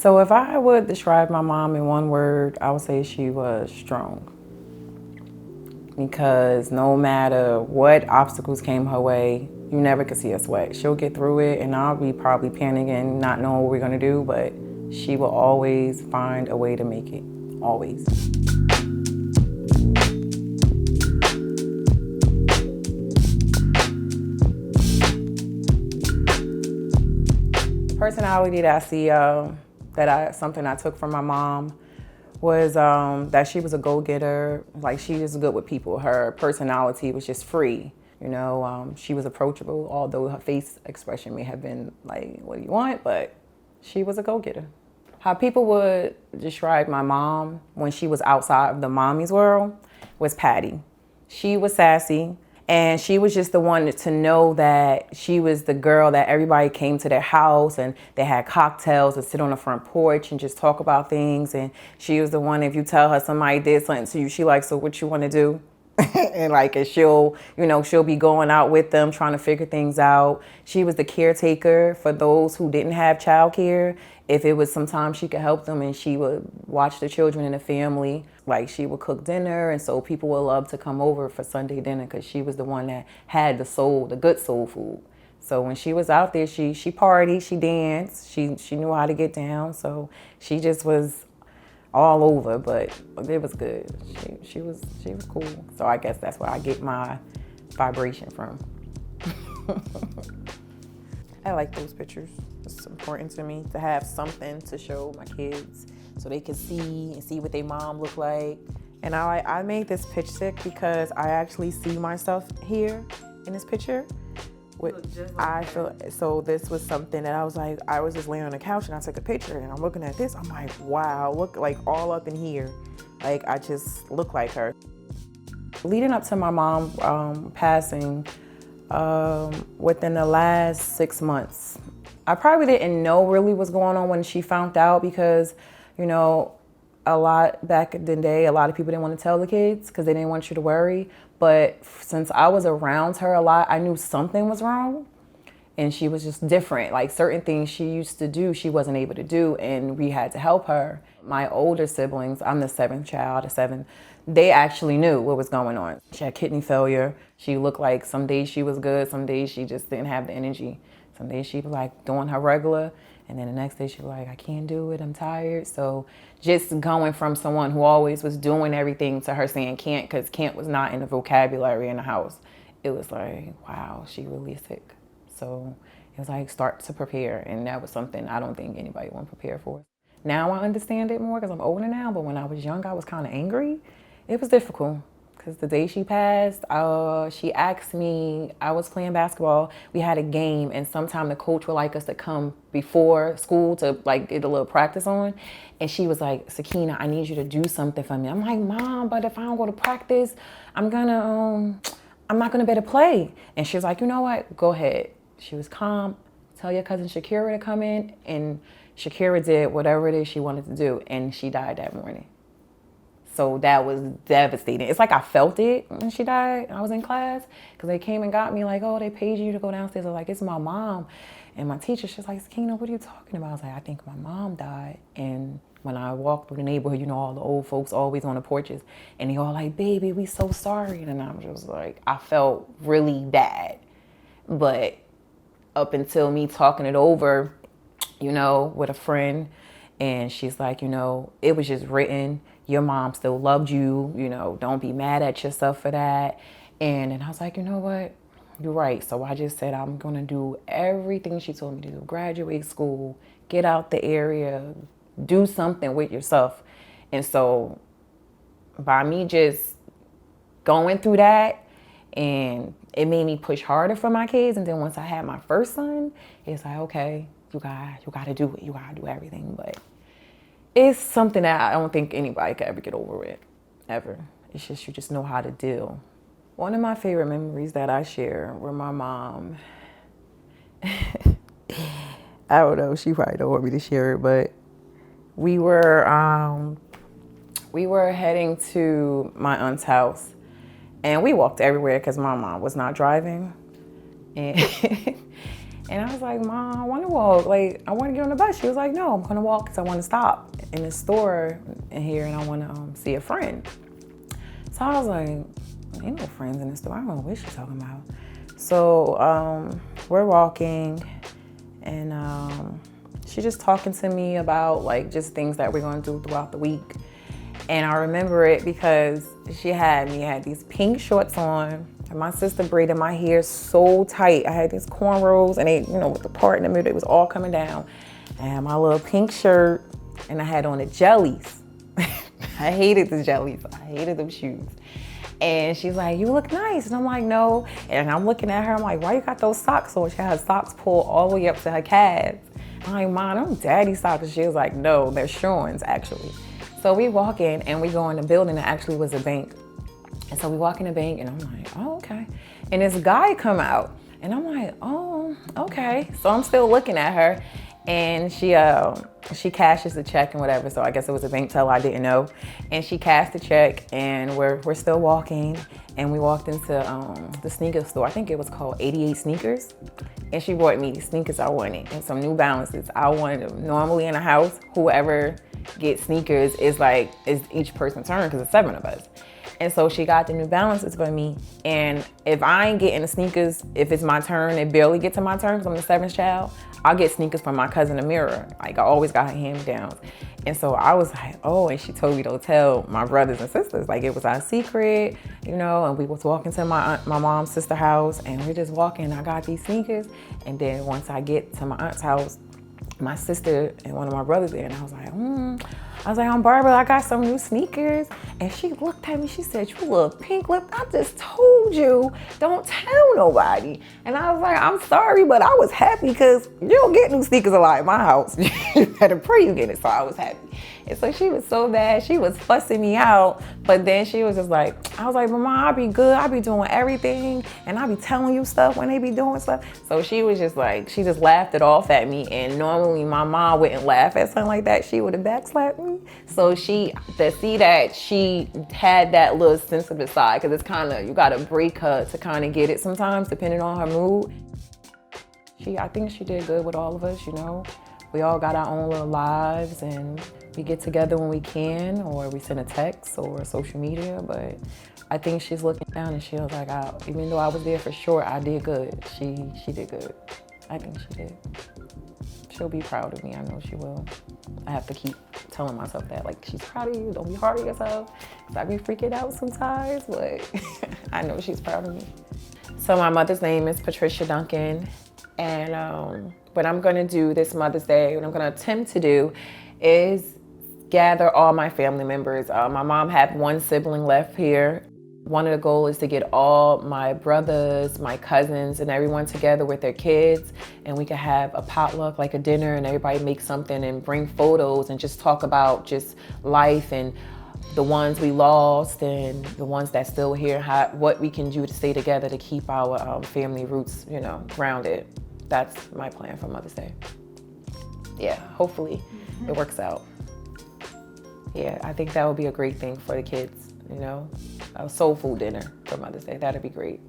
So if I would describe my mom in one word, I would say she was strong. Because no matter what obstacles came her way, you never could see her sweat. She'll get through it, and I'll be probably panicking, not knowing what we're gonna do, but she will always find a way to make it, always. Personality that I see, something I took from my mom was that she was a go-getter. Like, she was good with people. Her personality was just free. She was approachable, although her face expression may have been like, what do you want? But she was a go-getter. How people would describe my mom when she was outside of the mommy's world was Patty. She was sassy, and she was just the one to know that she was the girl that everybody came to their house and they had cocktails and sit on the front porch and just talk about things. And she was the one, if you tell her somebody did something to you, she like, so what you want to do? and she'll be going out with them trying to figure things out. She was the caretaker for those who didn't have childcare. If it was sometimes she could help them, and she would watch the children and the family. Like, she would cook dinner, and so people would love to come over for Sunday dinner because she was the one that had the good soul food. So when she was out there, she partied, she danced, she knew how to get down. So she just was all over, but it was good. She was cool. So I guess that's where I get my vibration from. I like those pictures. It's important to me to have something to show my kids so they can see what their mom looked like. And I made this pitch deck because I actually see myself here in this picture. So this was something that I was like, I was just laying on the couch and I took a picture and I'm looking at this. I'm like, wow, look, like all up in here. Like, I just look like her. Leading up to my mom passing, within the last 6 months, I probably didn't know really what's going on when she found out because, a lot back in the day, a lot of people didn't want to tell the kids because they didn't want you to worry. But since I was around her a lot, I knew something was wrong. And she was just different. Like, certain things she used to do, she wasn't able to do, and we had to help her. My older siblings, I'm the seventh child, they actually knew what was going on. She had kidney failure. She looked like some days she was good, some days she just didn't have the energy. Some days she was like doing her regular, and then the next day she was like, I can't do it, I'm tired. So just going from someone who always was doing everything to her saying can't, because can't was not in the vocabulary in the house, it was like, wow, she really sick. So it was like, start to prepare. And that was something I don't think anybody want to prepare for. Now I understand it more because I'm older now, but when I was young, I was kind of angry. It was difficult because the day she passed, she asked me, I was playing basketball. We had a game, and sometime the coach would like us to come before school to like get a little practice on. And she was like, Sakina, I need you to do something for me. I'm like, Mom, but if I don't go to practice, I'm not gonna be able to play. And she was like, you know what, go ahead. She was calm. Tell your cousin Shakira to come in. And Shakira did whatever it is she wanted to do. And she died that morning. So that was devastating. It's like I felt it when she died. I was in class because they came and got me like, oh, they paid you to go downstairs. I was like, it's my mom. And my teacher, she's like, Sakina, what are you talking about? I was like, I think my mom died. And when I walked through the neighborhood, all the old folks always on the porches. And they all like, baby, we so sorry. And I was just like, I felt really bad. But up until me talking it over, with a friend, and she's like, it was just written. Your mom still loved you. Don't be mad at yourself for that. And I was like, you know what? You're right. So I just said, I'm going to do everything she told me to do. Graduate school, get out the area, do something with yourself. And so by me just going through that, and it made me push harder for my kids. And then once I had my first son, it's like, okay, you got to do it. You got to do everything. But it's something that I don't think anybody could ever get over with, ever. It's just, you just know how to deal. One of my favorite memories that I share with my mom, I don't know, she probably don't want me to share it, but we were heading to my aunt's house, and we walked everywhere because my mom was not driving. And And I was like, Mom, I want to walk. Like, I want to get on the bus. She was like, no, I'm going to walk because I want to stop in the store in here and I want to see a friend. So I was like, ain't no friends in the store. I don't know what she's talking about. So we're walking and she's just talking to me about like just things that we're going to do throughout the week. And I remember it because she had these pink shorts on. And my sister braided my hair so tight. I had these cornrows and they, with the part in the middle, it was all coming down. And my little pink shirt, and I had on the jellies. I hated the jellies. I hated them shoes. And she's like, you look nice. And I'm like, no. And I'm looking at her, I'm like, why you got those socks on? She had her socks pulled all the way up to her calves. I'm like, Mom, them daddy socks. And she was like, no, they're Shorns actually. So we walk in and we go in the building that actually was a bank. And so we walk in the bank and I'm like, oh, okay. And this guy come out and I'm like, oh, okay. So I'm still looking at her and she cashes the check and whatever. So I guess it was a bank teller, I didn't know. And she cashed the check and we're still walking and we walked into the sneaker store. I think it was called 88 Sneakers. And she brought me these sneakers I wanted and some New Balances. I wanted them. Normally in a house, whoever gets sneakers is each person's turn because it's 7 of us. And so she got the New Balances for me. And if I ain't getting the sneakers, if it's my turn, it barely get to my turn because I'm the 7th child, I'll get sneakers from my cousin Amira. Like I always got her hand-me-downs. And so I was like, oh, and she told me to tell my brothers and sisters, like it was our secret, and we was walking to my mom's sister's house and we're just walking, I got these sneakers. And then once I get to my aunt's house, my sister and one of my brothers there, and I was like, I'm Barbara, I got some new sneakers. And she looked at me, she said, you little pink lip, I just told you, don't tell nobody. And I was like, I'm sorry, but I was happy because you don't get new sneakers a lot in my house. You better pray you get it, so I was happy. And so she was so bad, she was fussing me out, but then she was just like, I was like, Mama, I'll be good, I'll be doing everything, and I'll be telling you stuff when they be doing stuff. So she was just like, she just laughed it off at me, and normally my mom wouldn't laugh at something like that, she would have backslapped me. So to see that she had that little sensitive side, because it's kind of, you gotta break her to kind of get it sometimes, depending on her mood. I think she did good with all of us, We all got our own little lives, and we get together when we can, or we send a text or social media, but I think she's looking down and she was like, even though I was there for short, I did good. She did good. I think she did. She'll be proud of me, I know she will. I have to keep telling myself that, like, she's proud of you, don't be hard on yourself. Cause I be freaking out sometimes, but I know she's proud of me. So my mother's name is Patricia Duncan, and what I'm gonna do this Mother's Day, what I'm gonna attempt to do is gather all my family members. My mom had one sibling left here. One of the goals is to get all my brothers, my cousins, and everyone together with their kids, and we could have a potluck, like a dinner, and everybody make something and bring photos and just talk about just life and the ones we lost and the ones that still here, what we can do to stay together to keep our family roots, grounded. That's my plan for Mother's Day. Yeah, hopefully it works out. Yeah, I think that would be a great thing for the kids, a soul food dinner for Mother's Day. That'd be great.